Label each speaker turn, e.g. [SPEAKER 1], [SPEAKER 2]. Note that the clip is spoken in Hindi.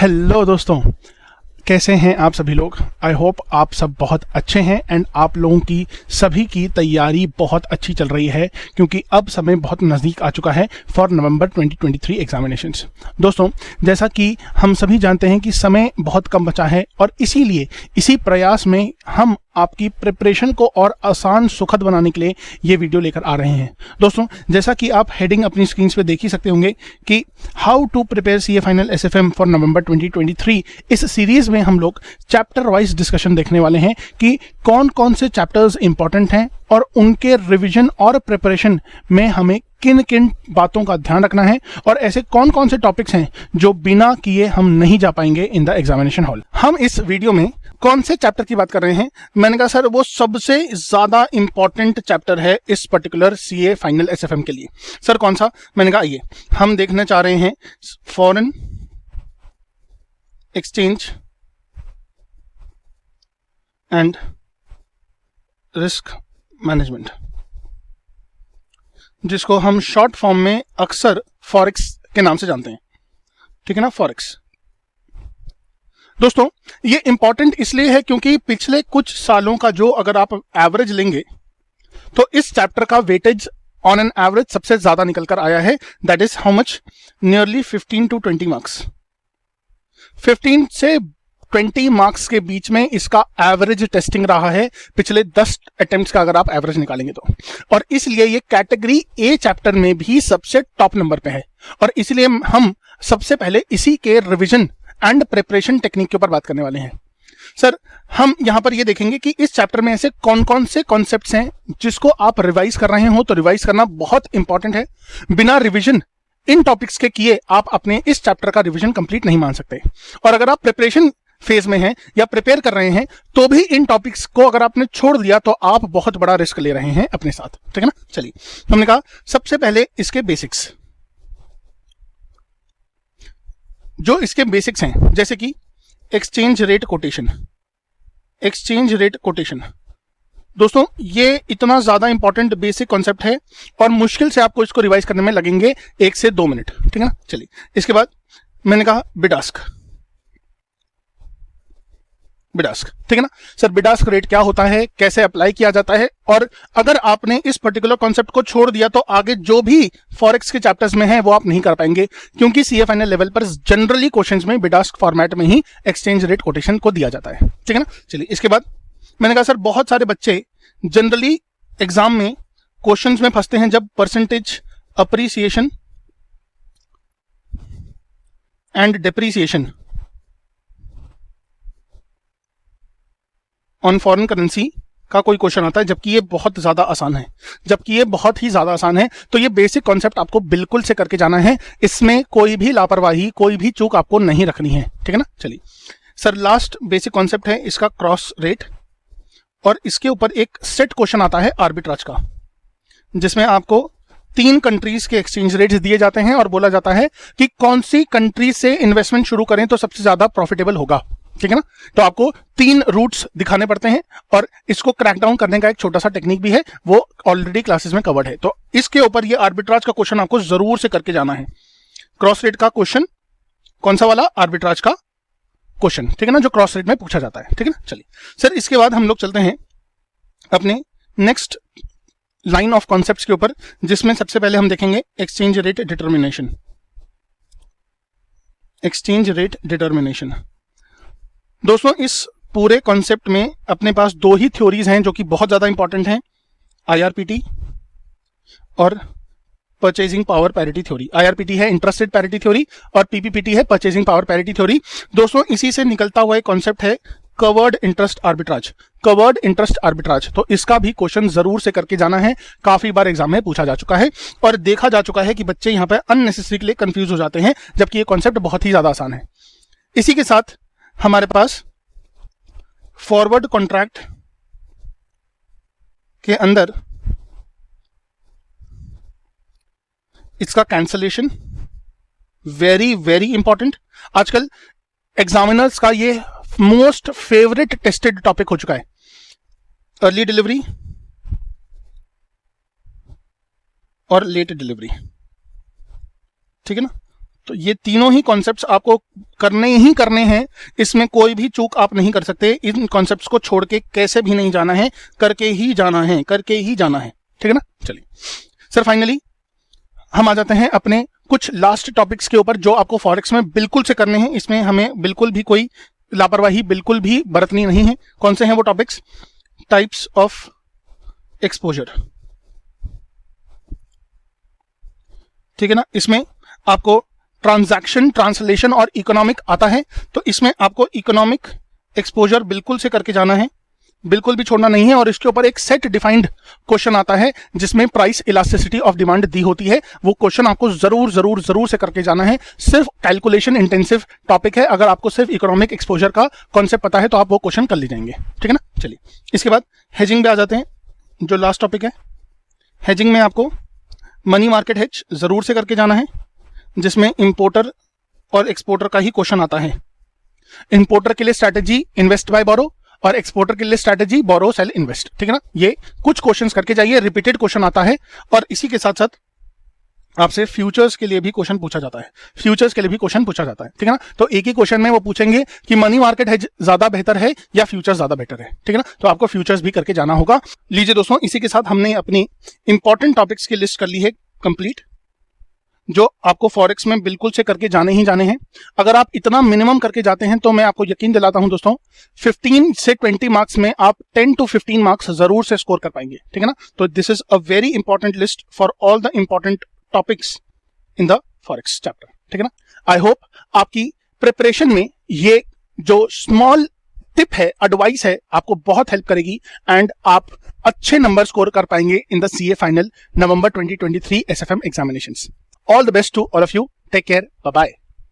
[SPEAKER 1] हेलो दोस्तों, कैसे हैं आप सभी लोग। आई होप आप सब बहुत अच्छे हैं एंड आप लोगों की सभी की तैयारी बहुत अच्छी चल रही है क्योंकि अब समय बहुत नज़दीक आ चुका है फॉर नवंबर 2023 एग्जामिनेशंस। दोस्तों, जैसा कि हम सभी जानते हैं कि समय बहुत कम बचा है और इसीलिए इसी प्रयास में हम आपकी प्रिपरेशन को और आसान सुखद बनाने के लिए ये वीडियो लेकर आ रहे हैं। दोस्तों, जैसा कि आप हेडिंग अपनी स्क्रीन पे देख ही सकते होंगे कि how to prepare CA final SFM for November 2023, इस सीरीज में हम लोग चैप्टर वाइज डिस्कशन देखने वाले हैं कि कौन कौन से चैप्टर्स इंपॉर्टेंट हैं और उनके रिवीजन और प्रिपरेशन में हमें किन किन बातों का ध्यान रखना है और ऐसे कौन कौन से टॉपिक्स हैं जो बिना किए हम नहीं जा पाएंगे इन द एग्जामिनेशन हॉल। हम इस वीडियो में कौन से चैप्टर की बात कर रहे हैं? मैंने कहा सर वो सबसे ज्यादा इंपॉर्टेंट चैप्टर है इस पर्टिकुलर सीए फाइनल एसएफएम के लिए। सर कौन सा? मैंने कहा आइए हम देखने चाह रहे हैं foreign exchange and risk management, जिसको हम शॉर्ट फॉर्म में अक्सर फॉरेक्स के नाम से जानते हैं। ठीक है ना, फॉरेक्स। दोस्तों, ये इंपॉर्टेंट इसलिए है क्योंकि पिछले कुछ सालों का जो अगर आप एवरेज लेंगे तो इस चैप्टर का वेटेज ऑन एन एवरेज सबसे ज्यादा निकल कर आया है। That is how much? Nearly 15 to 20 marks. 15 से 20 मार्क्स के बीच में इसका एवरेज टेस्टिंग रहा है पिछले 10 अटेम्प्ट्स का अगर आप एवरेज निकालेंगे तो। और इसलिए ये कैटेगरी ए चैप्टर में भी सबसे टॉप नंबर पे है और इसलिए हम सबसे पहले इसी के रिवीजन एंड प्रिपरेशन टेक्निक के ऊपर बात करने वाले हैं। सर, हम यहां पर ये देखेंगे कि इस चैप्टर में ऐसे कौन कौन से कॉन्सेप्ट्स हैं जिसको आप रिवाइज कर रहे हो, तो रिवाइज करना बहुत इंपॉर्टेंट है। बिना रिवीजन इन टॉपिक्स के किए आप अपने इस चैप्टर का रिवीजन कंप्लीट नहीं मान सकते। और अगर आप प्रिपरेशन फेज में हैं या प्रिपेयर कर रहे हैं तो भी इन टॉपिक्स को अगर आपने छोड़ दिया तो आप बहुत बड़ा रिस्क ले रहे हैं अपने साथ। ठीक है ना? चलिए, हमने कहा सबसे पहले इसके बेसिक्स, जो इसके बेसिक्स हैं, जैसे कि exchange rate quotation. Exchange rate quotation दोस्तों, ये इतना ज्यादा इंपॉर्टेंट बेसिक कॉन्सेप्ट है और मुश्किल से आपको इसको रिवाइज करने में लगेंगे 1 से 2 मिनट। ठीक है ना? चलिए, इसके बाद मैंने कहा बिडास्क। बिडास्क, ठीक है ना सर? बिडास्क रेट क्या होता है, कैसे अप्लाई किया जाता है, और अगर आपने इस पर्टिकुलर कॉन्सेप्ट को छोड़ दिया तो आगे जो भी फॉरेक्स के चैप्टर्स में है वो आप नहीं कर पाएंगे क्योंकि सीए फाइनल लेवल पर जनरली क्वेश्चंस में बिडास्क फॉर्मेट में ही एक्सचेंज रेट कोटेशन को दिया जाता है। ठीक है ना? चलिए, इसके बाद मैंने कहा सर बहुत सारे बच्चे जनरली एग्जाम में क्वेश्चंस में फंसते हैं जब percentage appreciation and depreciation on foreign currency का कोई क्वेश्चन आता है, जबकि ये बहुत ज्यादा आसान है। तो ये बेसिक कॉन्सेप्ट आपको बिल्कुल से करके जाना है, इसमें कोई भी लापरवाही, कोई भी चूक आपको नहीं रखनी है। ठीक है ना? चलिए सर, लास्ट बेसिक कॉन्सेप्ट है इसका क्रॉस रेट, और इसके ऊपर एक सेट क्वेश्चन आता है आर्बिट्राज का, जिसमें आपको 3 कंट्रीज के एक्सचेंज रेट्स दिए जाते हैं और बोला जाता है कि कौन सी कंट्री से इन्वेस्टमेंट शुरू करें तो सबसे ज्यादा प्रॉफिटेबल होगा। ठीक है ना? तो आपको 3 रूट्स दिखाने पड़ते हैं और इसको क्रैक डाउन करने का एक छोटा सा टेक्निक भी है, वो ऑलरेडी क्लासेस में कवर्ड है। तो इसके ऊपर ये आर्बिट्राज का क्वेश्चन आपको जरूर से करके जाना है। क्रॉस रेट का क्वेश्चन, कौन सा वाला? आर्बिट्राज का क्वेश्चन। ठीक है ना? जो क्रॉस रेट में पूछा जाता है। ठीक है ना? चलिए सर, इसके बाद हम लोग चलते हैं अपने नेक्स्ट लाइन ऑफ कॉन्सेप्ट्स के ऊपर, जिसमें सबसे पहले हम देखेंगे exchange rate determination. Exchange rate determination दोस्तों, इस पूरे कॉन्सेप्ट में अपने पास 2 ही थ्योरीज हैं जो कि बहुत ज्यादा इंपॉर्टेंट हैं, आईआरपीटी और परचेजिंग पावर पैरिटी थ्योरी। आईआरपीटी है इंटरेस्ट रेट पैरिटी थ्योरी और पीपीपीटी है परचेजिंग पावर पैरिटी थ्योरी। दोस्तों, इसी से निकलता हुआ एक कॉन्सेप्ट है covered interest arbitrage. Covered interest arbitrage, तो इसका भी क्वेश्चन जरूर से करके जाना है। काफी बार एग्जाम में पूछा जा चुका है और देखा जा चुका है कि बच्चे यहाँ पे अननेसेसरीली कंफ्यूज हो जाते हैं, जबकि ये कॉन्सेप्ट बहुत ही ज्यादा आसान है। इसी के साथ हमारे पास फॉरवर्ड कॉन्ट्रैक्ट के अंदर इसका कैंसलेशन, वेरी वेरी इंपॉर्टेंट। आजकल एग्जामिनर्स का ये मोस्ट फेवरेट टेस्टेड टॉपिक हो चुका है। अर्ली डिलीवरी और लेट डिलीवरी। ठीक है ना? तो ये तीनों ही कॉन्सेप्ट्स आपको करने हैं, इसमें कोई भी चूक आप नहीं कर सकते। इन कॉन्सेप्ट्स को छोड़ के कैसे भी नहीं जाना है, करके ही जाना है, ठीक है ना। चलिए सर, फाइनली हम आ जाते हैं अपने कुछ लास्ट टॉपिक्स के ऊपर जो आपको फॉरेक्स में बिल्कुल से करने हैं। इसमें हमें बिल्कुल भी कोई लापरवाही बिल्कुल भी बरतनी नहीं है। कौन से हैं वो टॉपिक्स? टाइप्स ऑफ एक्सपोजर, ठीक है ना। इसमें आपको ट्रांजैक्शन, ट्रांसलेशन और इकोनॉमिक आता है, तो इसमें आपको इकोनॉमिक एक्सपोजर बिल्कुल से करके जाना है, बिल्कुल भी छोड़ना नहीं है। और इसके ऊपर एक सेट डिफाइंड क्वेश्चन आता है जिसमें प्राइस इलास्टिसिटी ऑफ डिमांड दी होती है। वो क्वेश्चन आपको जरूर से करके जाना है। सिर्फ कैलकुलेशन इंटेंसिव टॉपिक है। अगर आपको सिर्फ इकोनॉमिक एक्सपोजर का कॉन्सेप्ट पता है तो आप वो क्वेश्चन कर ले जाएंगे, ठीक है ना। चलिए इसके बाद हेजिंग पे आ जाते हैं, जो लास्ट टॉपिक है। हेजिंग में आपको मनी मार्केट हेज जरूर से करके जाना है, जिसमें इंपोर्टर और एक्सपोर्टर का ही क्वेश्चन आता है। इंपोर्टर के लिए स्ट्रैटेजी इन्वेस्ट बाय बोरो और एक्सपोर्टर के लिए स्ट्रैटेजी बोरो सेल इन्वेस्ट, ठीक है ना। ये कुछ क्वेश्चंस करके जाइए, रिपीटेड क्वेश्चन आता है। और इसी के साथ साथ आपसे फ्यूचर्स के लिए भी क्वेश्चन पूछा जाता है, ठीक है ना। तो एक ही क्वेश्चन में वो पूछेंगे कि मनी मार्केट हेज ज्यादा बेहतर है या फ्यूचर्स ज्यादा बेहतर है, ठीक है ना। तो आपको फ्यूचर्स भी करके जाना होगा। लीजिए दोस्तों, इसी के साथ हमने अपनी इंपॉर्टेंट टॉपिक्स की लिस्ट कर ली है कंप्लीट, जो आपको फॉरेक्स में बिल्कुल से करके जाने ही जाने हैं। अगर आप इतना मिनिमम करके जाते हैं तो मैं आपको यकीन दिलाता हूं दोस्तों, 15 से 20 मार्क्स में आप 10 to 15 मार्क्स जरूर से स्कोर कर पाएंगे, ठीक है ना। तो this is a very important list for all the important topics in the forex chapter, ठीक है ना। आई होप आपकी प्रिपरेशन में ये जो स्मॉल टिप है, एडवाइस है, आपको बहुत हेल्प करेगी एंड आप अच्छे नंबर स्कोर कर पाएंगे in the CA final November 2023 SFM examinations. All the best to all of you. Take care. Bye-bye.